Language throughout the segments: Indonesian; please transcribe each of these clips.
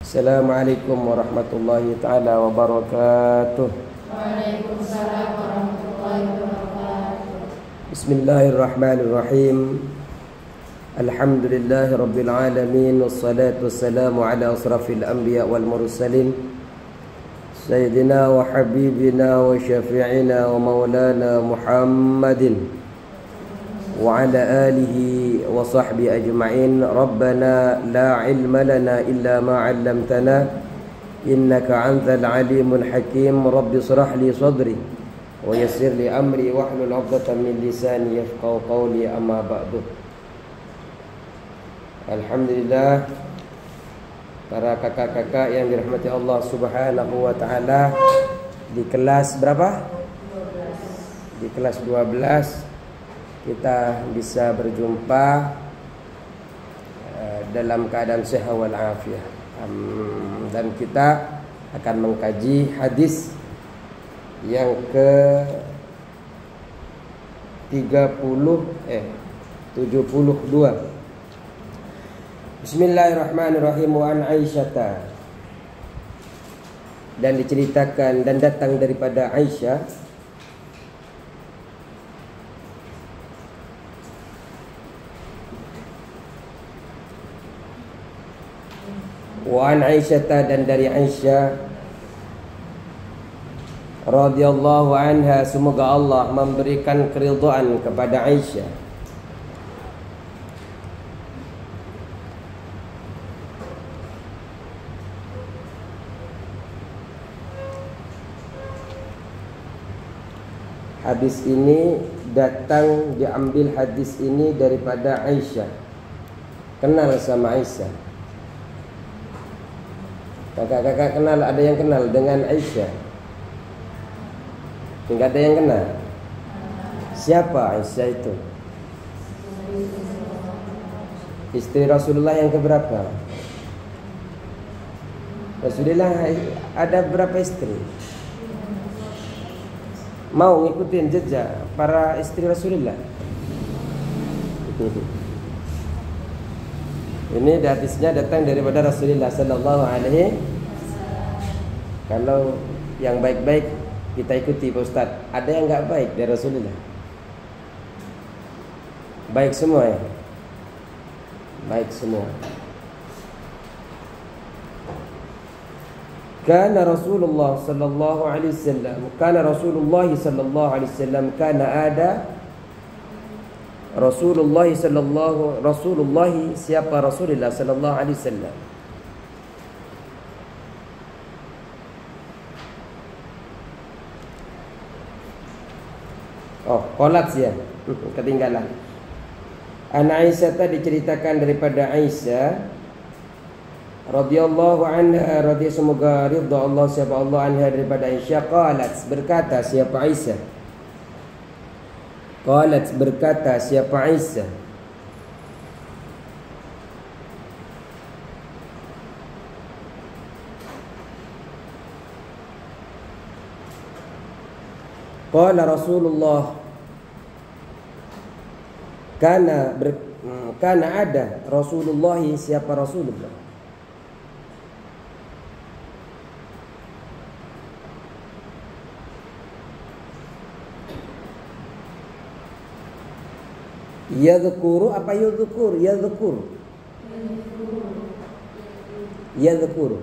Assalamualaikum warahmatullahi ta'ala wabarakatuh. Waalaikumsalam warahmatullahi wabarakatuh. Bismillahirrahmanirrahim. Alhamdulillahi rabbil alamin. Wassalatu wassalamu ala asrafil anbiya wal mursalin Sayyidina wa habibina wa syafi'ina wa maulana Muhammadin wa ala alihi wa sahbihi ajma'in. Rabbana la ilma lana illa ma 'allamtana innaka antal alimul hakim. Rabbi shrah li sadri wa yassir li amri wahlul 'uqdatam min lisani yafqahu qawli, amma ba'du. Alhamdulillah, para kakak-kakak yang dirahmati Allah Subhanahu wa taala, di kelas berapa? 12. Di kelas 12 kita bisa berjumpa dalam keadaan sehat wal afiat, dan kita akan mengkaji hadis yang ke 72. Bismillahirrahmanirrahim. Wa an Aisyata, dan diceritakan dan datang daripada Aisyah dan dari Aisyah radhiyallahu anha, semoga Allah memberikan keridhaan kepada Aisyah. Hadis ini datang, diambil hadis ini daripada Aisyah. Kenal sama Aisyah. Kakak-kakak kenal, ada yang kenal dengan Aisyah? Tidak ada yang kenal. Siapa Aisyah itu? Istri Rasulullah yang keberapa? Rasulullah ada berapa istri? Mau ngikutin jejak para istri Rasulullah? Ini hadisnya datang daripada Rasulullah sallallahu alaihi. Kalau yang baik-baik kita ikuti, Pak Ustaz. Ada yang enggak baik dari Rasulullah? Baik semua ya? Baik semua. Kana Rasulullah sallallahu alaihi wasallam, kana ada Rasulullah siapa Rasulullah sallallahu alaihi wasallam? Oh, qolat ya. Ketinggalan. An Aisyah, diceritakan daripada Aisyah radhiyallahu anha, semoga ridha Allah siapa Allah anha daripada Aisyah. Qalat, berkata siapa Aisyah? Qalat, berkata siapa Aisyah? Qala Rasulullah, kana ada Rasulullah, siapa Rasulullah? Yadhkuru apa yudhkur? Yadhkuru.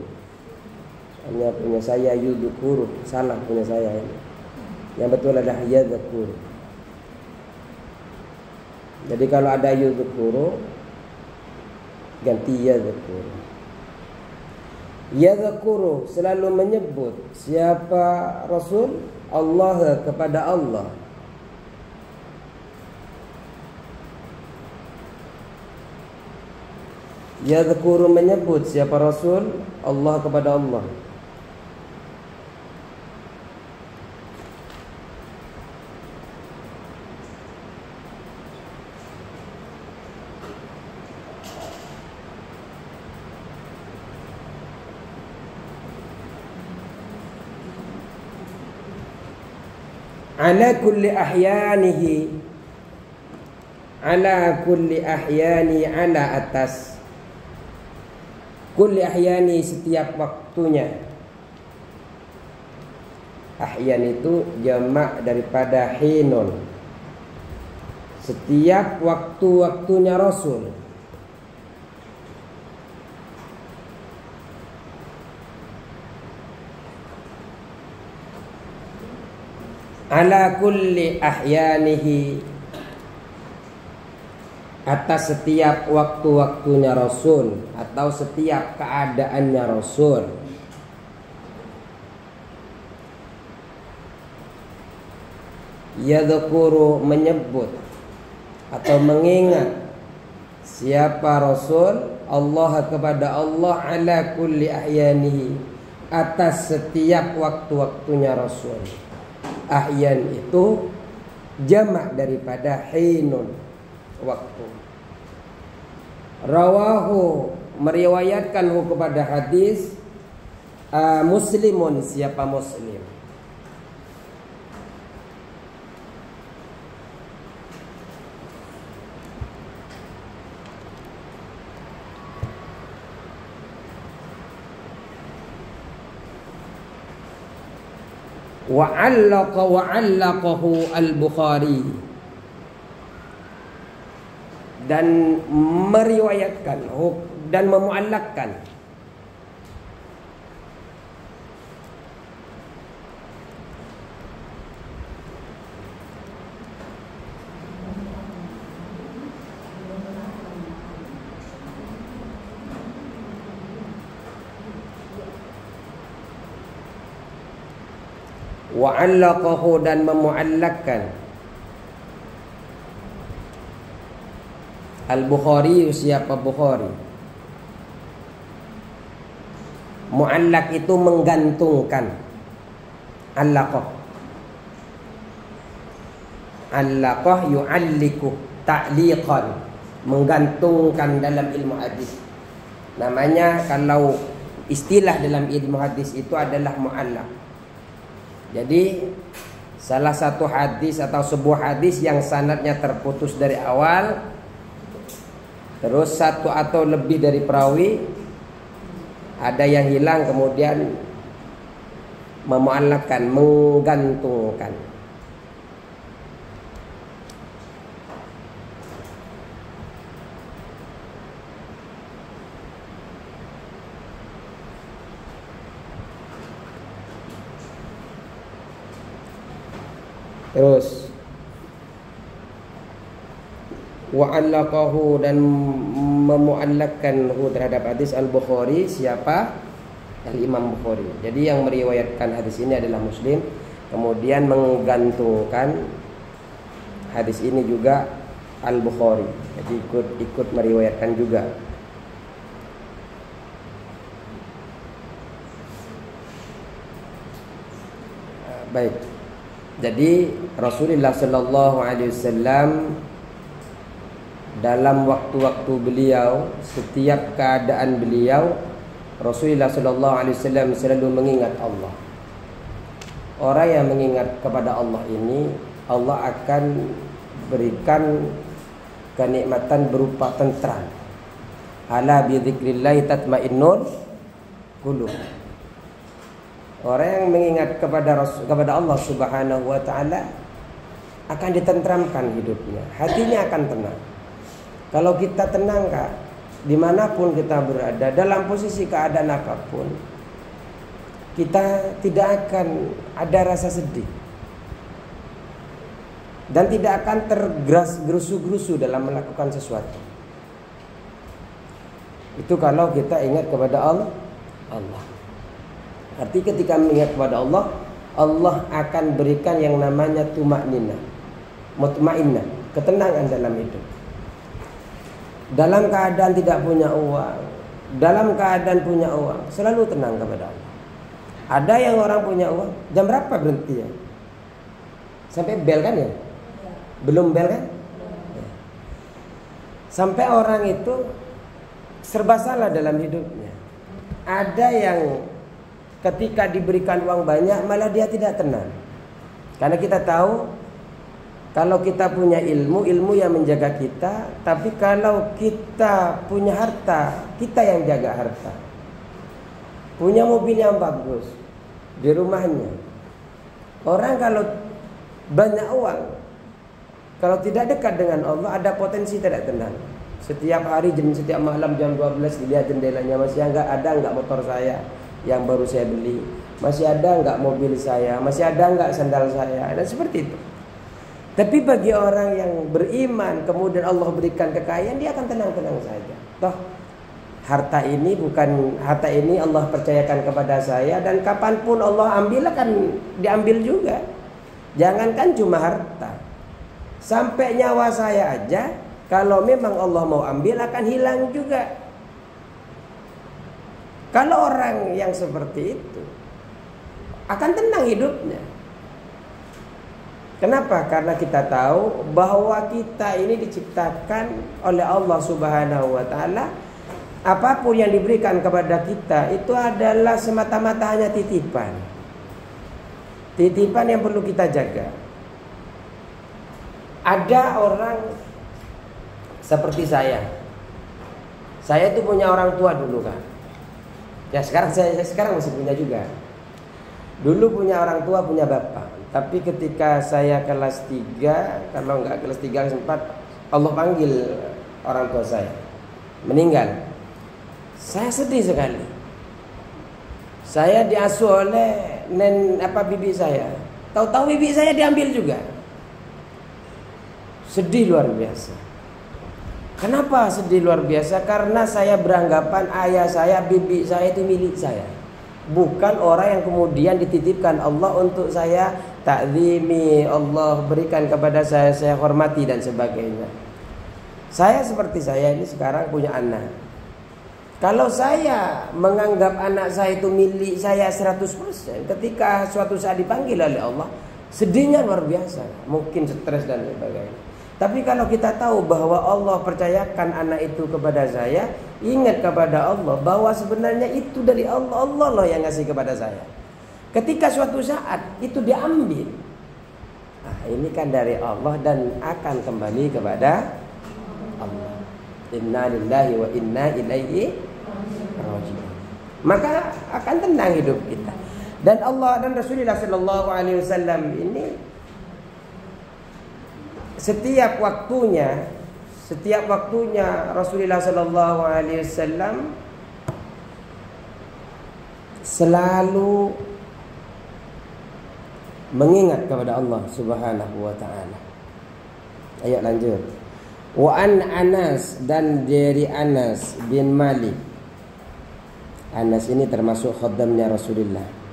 Hanya punya saya yudhkuru, salah punya saya ini. Yang betul adalah yadhkuru. Jadi kalau ada yudhkuru, ganti yadhkuru. Yadhkuru selalu menyebut siapa Rasul? Allah, kepada Allah. Yadhkuru menyebut siapa Rasul? Allah, kepada Allah. Ala kulli ahyanihi, ala kulli ahyani, ala atas kulli ahyani, setiap waktunya. Ahyan itu jamak daripada hinun, setiap waktu-waktunya Rasul. Ala kulli ahyanihi, atas setiap waktu-waktunya Rasul atau setiap keadaannya Rasul. Yadhkuru, menyebut atau mengingat siapa Rasul, Allah kepada Allah, ala kulli ahyanihi, atas setiap waktu-waktunya Rasul. Ahyan itu jamak daripada hinun, waktu. Rawahu, meriwayatkanhu kepada hadis Muslimun, siapa Muslim. Wa'allaqahu al-Bukhari, dan meriwayatkan dan memuallakkan wa'allaqahu, dan memuallakkan Al-Bukhari, siapa Bukhari. Muallak itu menggantungkan. Allaqah, allaqah yu'alliku ta'liqan, menggantungkan dalam ilmu hadis. Namanya, kalau istilah dalam ilmu hadis itu adalah muallak. Jadi salah satu hadis atau sebuah hadis yang sanadnya terputus dari awal, terus satu atau lebih dari perawi ada yang hilang, kemudian memuallakkan, menggantungkan. Terus wa'allaqahu, dan memuallakkanhu terhadap hadis Al-Bukhari, siapa? Al-Imam Bukhari. Jadi yang meriwayatkan hadis ini adalah Muslim, kemudian menggantungkan hadis ini juga Al-Bukhari. Jadi ikut meriwayatkan juga. Baik. Jadi Rasulullah sallallahu alaihi wasallam dalam waktu-waktu beliau, setiap keadaan beliau, Rasulullah sallallahu alaihi wasallam selalu mengingat Allah. Orang yang mengingat kepada Allah ini, Allah akan berikan kenikmatan berupa tentram. Ala bi dzikrillah tatmainnul qulub. Orang yang mengingat kepada Allah Subhanahu wa taala akan ditentramkan hidupnya, hatinya akan tenang. Kalau kita tenang, Kak, dimanapun kita berada, dalam posisi keadaan apapun, kita tidak akan ada rasa sedih dan tidak akan tergerusu-gerusu dalam melakukan sesuatu. Itu kalau kita ingat kepada Allah. Arti ketika mengingat kepada Allah, Allah akan berikan yang namanya tumakninah, mutmainnah, ketenangan dalam hidup. Dalam keadaan tidak punya uang, dalam keadaan punya uang, selalu tenang kepada Allah. Ada yang orang punya uang, jam berapa berhenti ya? Sampai bel kan ya? Belum bel kan? Sampai orang itu serba salah dalam hidupnya. Ada yang ketika diberikan uang banyak malah dia tidak tenang. Karena kita tahu kalau kita punya ilmu yang menjaga kita, tapi kalau kita punya harta, kita yang jaga harta. punya mobil yang bagus di rumahnya. Orang kalau banyak uang, kalau tidak dekat dengan Allah, ada potensi tidak tenang. Setiap hari, setiap malam jam 12 dilihat jendelanya, masih ada enggak motor saya yang baru saya beli, masih ada enggak mobil saya, masih ada enggak sandal saya, dan seperti itu. Tapi bagi orang yang beriman, kemudian Allah berikan kekayaan, dia akan tenang-tenang saja. Toh harta ini Allah percayakan kepada saya, dan kapanpun Allah ambil akan diambil juga. Jangankan cuma harta, sampai nyawa saya aja, kalau memang Allah mau ambil akan hilang juga. Kalau orang yang seperti itu akan tenang hidupnya. Kenapa? Karena kita tahu bahwa kita ini diciptakan oleh Allah Subhanahu wa taala. Apapun yang diberikan kepada kita itu adalah semata-mata hanya titipan. Titipan yang perlu kita jaga. Ada orang seperti saya. Saya itu punya orang tua dulu kan. Ya sekarang saya masih punya juga. Dulu punya orang tua, punya bapak. Tapi ketika saya kelas 3, kalau enggak kelas 3, kelas 4, Allah panggil orang tua saya meninggal. Saya sedih sekali. Saya diasuh oleh bibi saya. Tahu-tahu bibi saya diambil juga. Sedih luar biasa. Kenapa sedih luar biasa? Karena saya beranggapan ayah saya, bibi saya itu milik saya. Bukan orang yang kemudian dititipkan Allah untuk saya takzimi, Allah berikan kepada saya hormati dan sebagainya. Saya seperti saya ini sekarang punya anak. Kalau saya menganggap anak saya itu milik saya 100%, ketika suatu saat dipanggil oleh Allah, sedihnya luar biasa, mungkin stres dan sebagainya. Tapi kalau kita tahu bahwa Allah percayakan anak itu kepada saya, ingat kepada Allah bahwa sebenarnya itu dari Allah, Allah loh yang ngasih kepada saya. Ketika suatu saat itu diambil, nah ini kan dari Allah dan akan kembali kepada Allah. Inna lillahi wa inna ilaihi raji'un. Maka akan tenang hidup kita. Dan Allah dan Rasulullah sallallahu alaihi wasallam ini setiap waktunya Rasulullah sallallahu alaihi wasallam selalu mengingat kepada Allah Subhanahu wa taala. Ayo lanjut. Wa an Anas, dan dari Anas bin Malik. Anas ini termasuk khaddamnya Rasulullah.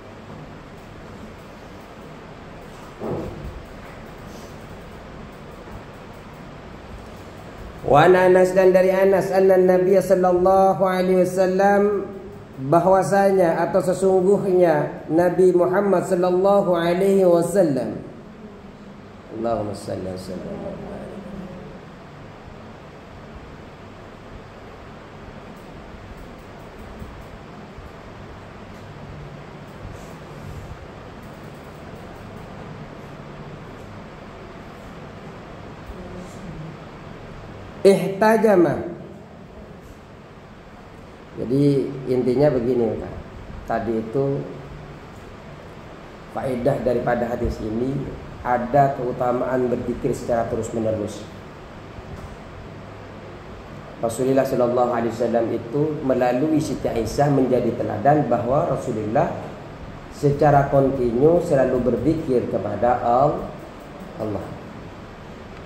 Wa Anas, dan dari Anas, anna Nabi sallallahu alaihi wasallam, bahwasanya atau sesungguhnya Nabi Muhammad sallallahu alaihi wasallam, Allahumma shalli wa sallim, ihtajama. Jadi intinya begini Pak. Tadi itu faedah daripada hadis ini, ada keutamaan berzikir secara terus menerus. Rasulullah sallallahu alaihi wasallam itu melalui Siti Aisyah menjadi teladan bahwa Rasulullah secara kontinu selalu berzikir kepada Allah.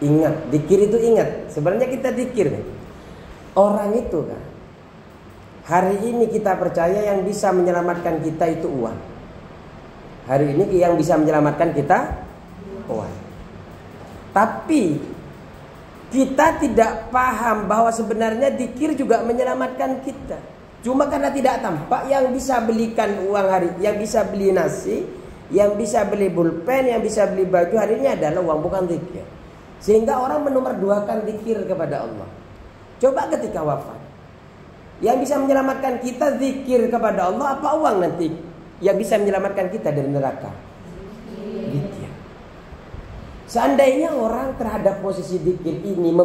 Ingat, zikir itu ingat. Sebenarnya kita zikir. Orang itu kan, hari ini kita percaya yang bisa menyelamatkan kita itu uang. Hari ini yang bisa menyelamatkan kita uang. Tapi kita tidak paham bahwa sebenarnya zikir juga menyelamatkan kita. Cuma karena tidak tampak, yang bisa belikan uang hari, yang bisa beli nasi, yang bisa beli pulpen, yang bisa beli baju hari ini adalah uang, bukan zikir. Sehingga orang menomorduakan zikir kepada Allah. Coba ketika wafat, yang bisa menyelamatkan kita zikir kepada Allah, apa uang nanti yang bisa menyelamatkan kita dari neraka? Zikir. Seandainya orang terhadap posisi zikir ini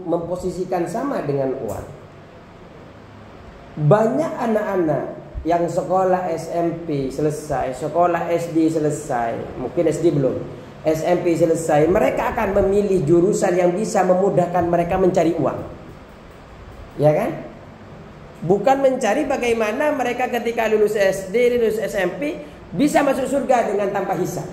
memposisikan sama dengan uang, banyak anak-anak yang sekolah SMP selesai, sekolah SD selesai, mungkin SD belum, SMP selesai, mereka akan memilih jurusan yang bisa memudahkan mereka mencari uang. Ya kan? Bukan mencari bagaimana mereka ketika lulus SD, lulus SMP bisa masuk surga dengan tanpa hisab.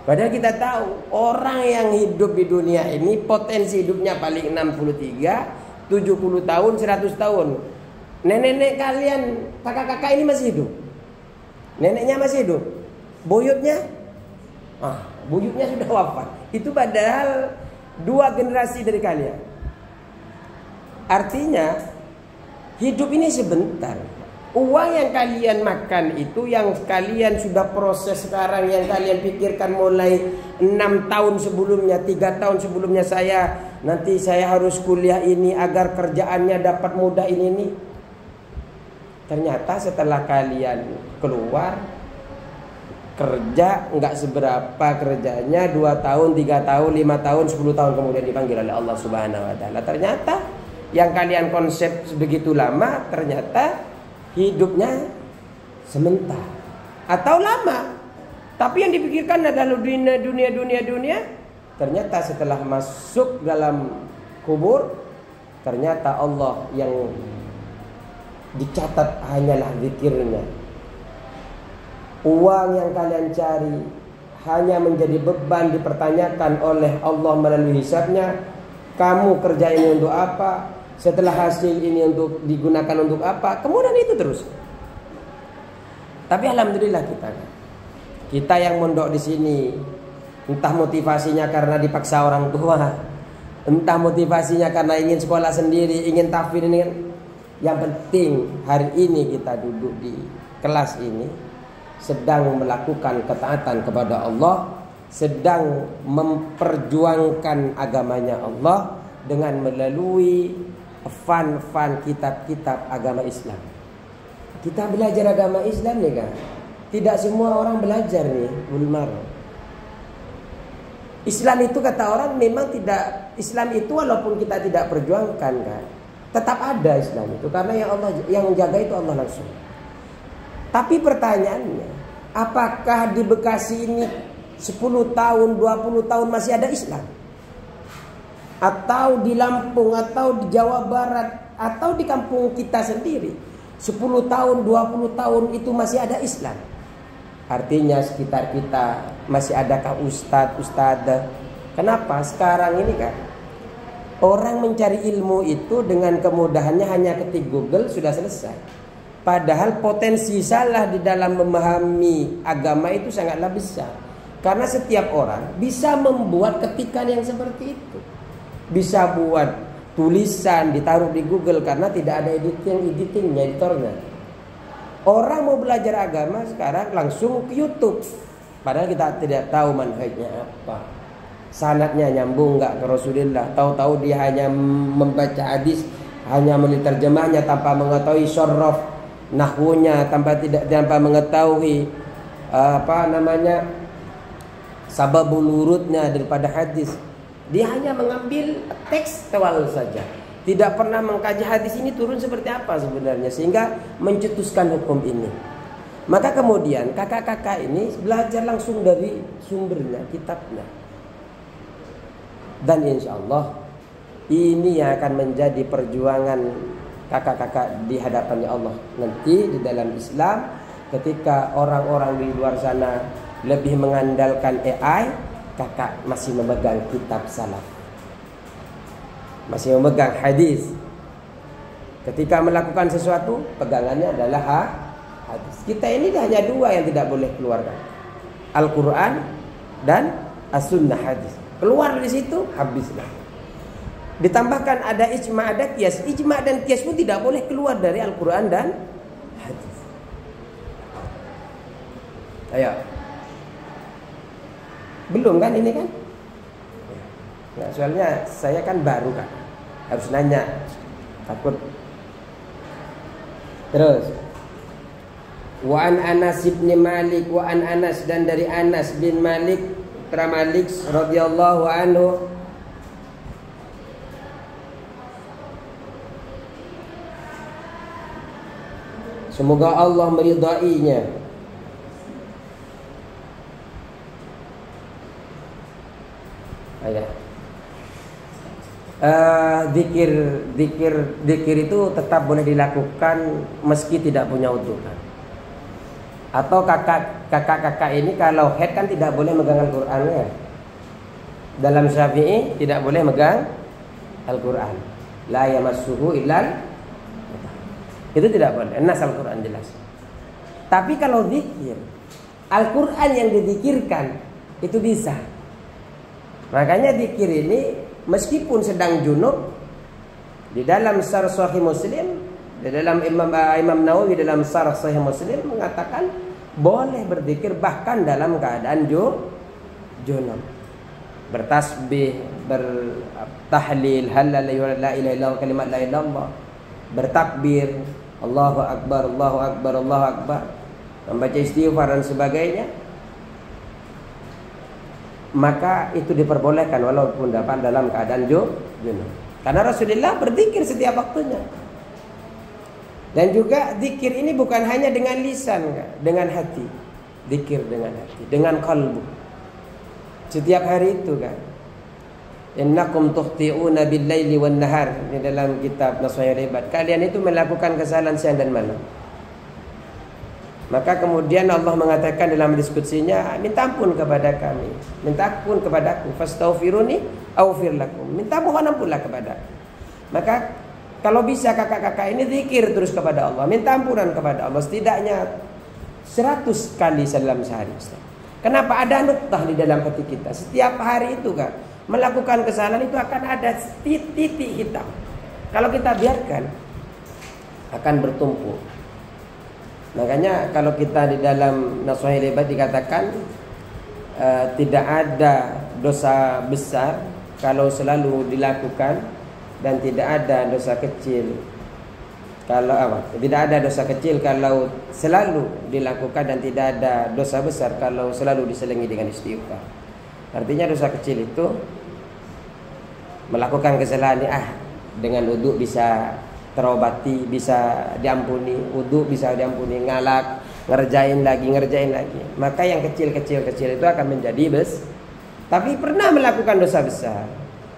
Padahal kita tahu orang yang hidup di dunia ini potensi hidupnya paling 63, 70 tahun, 100 tahun. Nenek-nenek kalian, kakak-kakak ini masih hidup. Neneknya masih hidup. Buyutnya? Buyutnya sudah wafat. Itu padahal 2 generasi dari kalian. Artinya hidup ini sebentar. Uang yang kalian makan itu, yang kalian sudah proses sekarang, yang kalian pikirkan mulai 6 tahun sebelumnya, 3 tahun sebelumnya, nanti saya harus kuliah ini agar kerjaannya dapat mudah ini. Ternyata setelah kalian keluar kerja nggak seberapa kerjanya, 2 tahun, 3 tahun, 5 tahun, 10 tahun kemudian dipanggil oleh Allah Subhanahu wa taala. Ternyata yang kalian konsep sebegitu lama ternyata hidupnya sebentar atau lama. Tapi yang dipikirkan adalah dunia. Ternyata setelah masuk dalam kubur, ternyata Allah yang dicatat hanyalah zikirnya. Uang yang kalian cari hanya menjadi beban dipertanyakan oleh Allah melalui hisabnya. Kamu kerja ini untuk apa? Setelah hasil ini untuk digunakan untuk apa? Kemudian itu terus. Tapi alhamdulillah kita yang mondok di sini, entah motivasinya karena dipaksa orang tua, entah motivasinya karena ingin sekolah sendiri, ingin tahfidz, yang penting hari ini kita duduk di kelas ini sedang melakukan ketaatan kepada Allah, sedang memperjuangkan agamanya Allah dengan melalui fan kitab-kitab agama Islam. Kita belajar agama Islam nih kan. Tidak semua orang belajar nih, Ulmar. Islam itu kata orang memang tidak, Islam itu walaupun kita tidak perjuangkan kan, tetap ada Islam itu karena yang jaga itu Allah langsung. Tapi pertanyaannya, apakah di Bekasi ini 10 tahun, 20 tahun masih ada Islam? Atau di Lampung, atau di Jawa Barat, atau di kampung kita sendiri 10 tahun, 20 tahun itu masih ada Islam? Artinya sekitar kita masih adakah ustadz? Kenapa? Sekarang ini kan orang mencari ilmu itu dengan kemudahannya hanya ketik Google sudah selesai. Padahal potensi salah di dalam memahami agama itu sangatlah besar. Karena setiap orang bisa membuat ketikan yang seperti itu. Bisa buat tulisan ditaruh di Google karena tidak ada editingnya, editornya. Orang mau belajar agama sekarang langsung ke YouTube. Padahal kita tidak tahu manhajnya apa, sanadnya nyambung nggak ke Rasulullah. Tahu-tahu dia hanya membaca hadis, hanya meniterjemahnya tanpa mengetahui syaraf nahwunya, tanpa mengetahui sababul wurudnya daripada hadis. Dia hanya mengambil tekstual saja, tidak pernah mengkaji hadis ini turun seperti apa sebenarnya, sehingga mencetuskan hukum ini. Maka kemudian kakak-kakak ini belajar langsung dari sumbernya, kitabnya. Dan insya Allah ini yang akan menjadi perjuangan kakak-kakak di hadapannya Allah nanti di dalam Islam. Ketika orang-orang di luar sana lebih mengandalkan AI, kakak masih memegang kitab salaf, masih memegang hadis. Ketika melakukan sesuatu, pegangannya adalah hadis. Kita ini hanya 2 yang tidak boleh keluarkan, Al-Quran dan As-Sunnah hadis. Keluar dari situ, habislah. Ditambahkan ada ijma', ada qiyas. Ijma' dan qiyas pun tidak boleh keluar dari Al-Quran dan hadis. Ayo. Belum kan ini kan? Nah, soalnya saya kan baru kan, harus nanya, takut. Terus, wa an Anas bin Malik, wa an Anas, dan dari Anas bin Malik radhiyallahu anhu, Semoga Allah meridainya. Zikir itu tetap boleh dilakukan meski tidak punya wudu kan. Atau kakak ini kalau haid kan tidak boleh megang Al-Qur'an ya. Dalam Syafi'i tidak boleh megang Al-Qur'an. La yamassuhu illal, itu tidak boleh. Nas Al-Qur'an jelas. Tapi kalau zikir, Al-Qur'an yang dizikirkan itu bisa. Makanya zikir ini meskipun sedang junub, di dalam Syarh Sahih Muslim, di dalam Imam Nawawi dalam Syarh Sahih Muslim mengatakan boleh berzikir bahkan dalam keadaan junub. Bertasbih, bertahlil, halal la ilaha illallah, kalimat la ilaha illallah, bertakbir, Allahu akbar, Allahu akbar, Allahu akbar, membaca istighfar dan sebagainya. Maka itu diperbolehkan walaupun dapat dalam keadaan junub. Karena Rasulullah berzikir setiap waktunya. Dan juga zikir ini bukan hanya dengan lisan, dengan hati. Zikir dengan hati, dengan qalbu. Setiap hari itu kan. Innakum tukhti'una bil-laili wan-nahar, di dalam kitab Nashihul Ibad. Kalian itu melakukan kesalahan siang dan malam. Maka kemudian Allah mengatakan dalam diskusinya, minta ampun kepada kami, minta ampun kepadaku, fastaghfiruni aghfir lakum, minta mohon ampunlah kepadaku. Maka kalau bisa kakak-kakak ini zikir terus kepada Allah, minta ampunan kepada Allah setidaknya 100 kali dalam sehari. Kenapa? Ada nuktah di dalam hati kita. Setiap hari itu kan melakukan kesalahan itu akan ada titik hitam. Kalau kita biarkan akan bertumpuk. Makanya kalau kita di dalam Nashihul Ibad dikatakan tidak ada dosa besar kalau selalu dilakukan, dan tidak ada dosa kecil kalau tidak ada dosa kecil kalau selalu dilakukan, dan tidak ada dosa besar kalau selalu diselingi dengan istighfar. Artinya dosa kecil itu melakukan kesalahan dengan wudu bisa terobati, bisa diampuni, wudu bisa diampuni, ngalak, ngerjain lagi. Maka yang kecil itu akan menjadi tapi pernah melakukan dosa besar,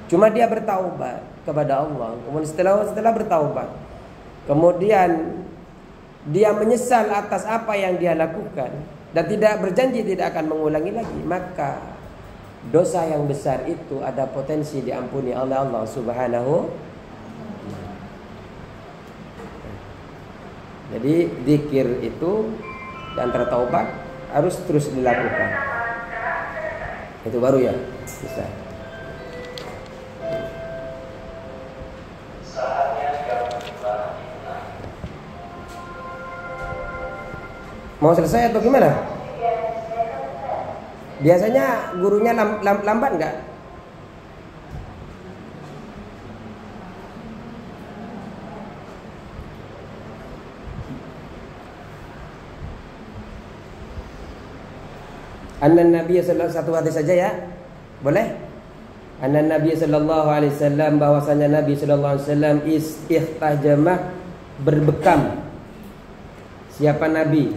cuma dia bertaubat kepada Allah. Kemudian setelah bertaubat, kemudian dia menyesal atas apa yang dia lakukan dan tidak berjanji tidak akan mengulangi lagi, maka dosa yang besar itu ada potensi diampuni oleh Allah Subhanahu. Jadi zikir itu dan tertaubat harus terus dilakukan. Itu baru ya bisa. Mau selesai atau gimana? Biasanya gurunya lambat nggak? Anna Nabi sallallahu satu hadis saja ya. Boleh? Anna Nabi sallallahu alaihi wasallam, bahwasanya Nabi sallallahu alaihi wasallam istihtajamah, berbekam. Siapa Nabi?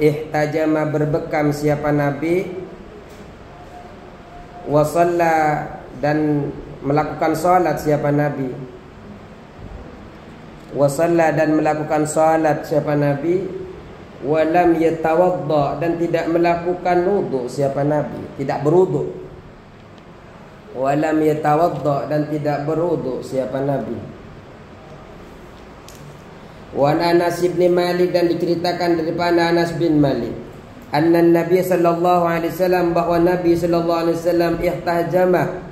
Ihtajama, berbekam siapa Nabi? Wa shalla, dan melakukan salat siapa Nabi? Wa shalla, dan melakukan salat siapa Nabi? Wa lam yatawadda, dan tidak melakukan wudu siapa Nabi? Tidak berwudu. Wa lam yatawadda, dan tidak berwudu siapa Nabi? Wa Anas bin Malik, dan diceritakan daripada Anas bin Malik, anna Nabi sallallahu alaihi wasallam, bahwa Nabi sallallahu alaihi wasallam ihtajama,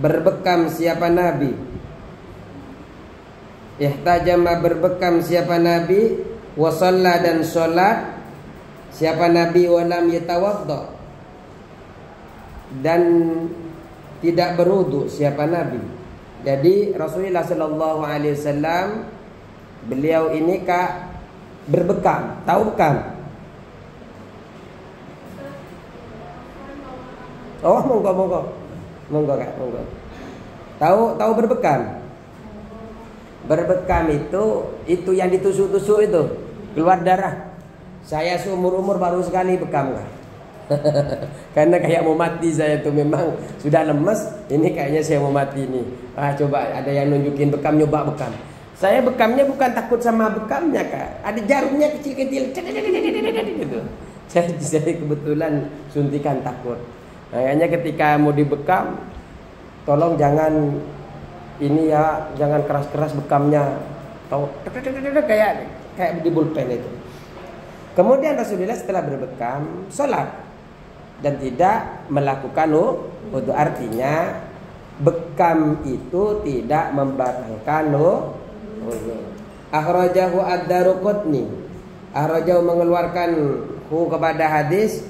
berbekam siapa Nabi? Ihtajama, berbekam siapa Nabi? Wa shalla, dan salat siapa Nabi? Wa lam yatawadda, dan tidak berwudu siapa Nabi? Jadi Rasulullah sallallahu alaihi wasallam, beliau ini berbekam, tahu bekam? Oh, monggo Kak, monggo. Tahu berbekam? Berbekam itu yang ditusuk-tusuk itu keluar darah. Saya seumur-umur baru sekali bekam kan. Karena kayak mau mati saya tuh, memang sudah lemes. Ini kayaknya saya mau mati nih. Coba ada yang nunjukin bekam, nyoba bekam. Saya bekamnya bukan takut sama bekamnya kak. Ada jarumnya kecil-kecil gitu. Saya kebetulan suntikan takut. Makanya ketika mau dibekam, tolong jangan ini ya, jangan keras-keras bekamnya. Tahu kayak di bulpen itu. Kemudian Rasulullah setelah berbekam sholat dan tidak melakukan wudu. Artinya bekam itu tidak membatalkan wudu. Akhrajahu ad-Daruqutni. Akhrajahu mengeluarkan kepada hadis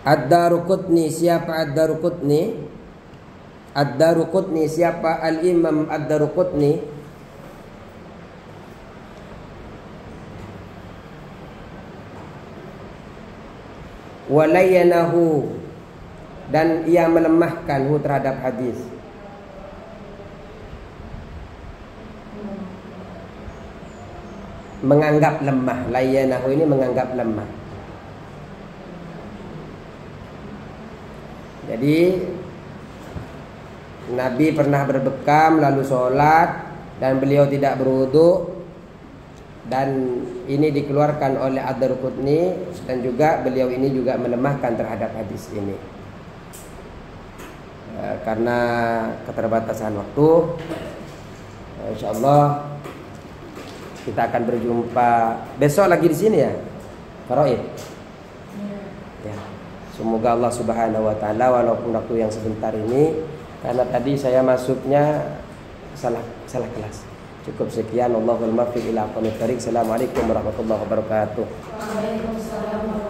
Ad-Daruqutni. Siapa Ad-Daruqutni? Ad-Daruqutni siapa? Al-Imam Ad-Daruqutni walayanahu, dan ia melemahkan terhadap hadis. Menganggap lemah. Layanahu ini menganggap lemah. Jadi Nabi pernah berbekam lalu sholat dan beliau tidak berwudu, dan ini dikeluarkan oleh Ad-Daruqutni, dan juga beliau ini juga melemahkan terhadap hadis ini karena keterbatasan waktu. Insyaallah kita akan berjumpa besok lagi di sini ya, Faraid. Ya. Semoga Allah Subhanahu wa taala, walaupun waktu yang sebentar ini, karena tadi saya masuknya salah kelas. Cukup sekian. Allahul muwaffiq ila aqwamit thoriq. Assalamualaikum warahmatullahi wabarakatuh. Waalaikumsalam.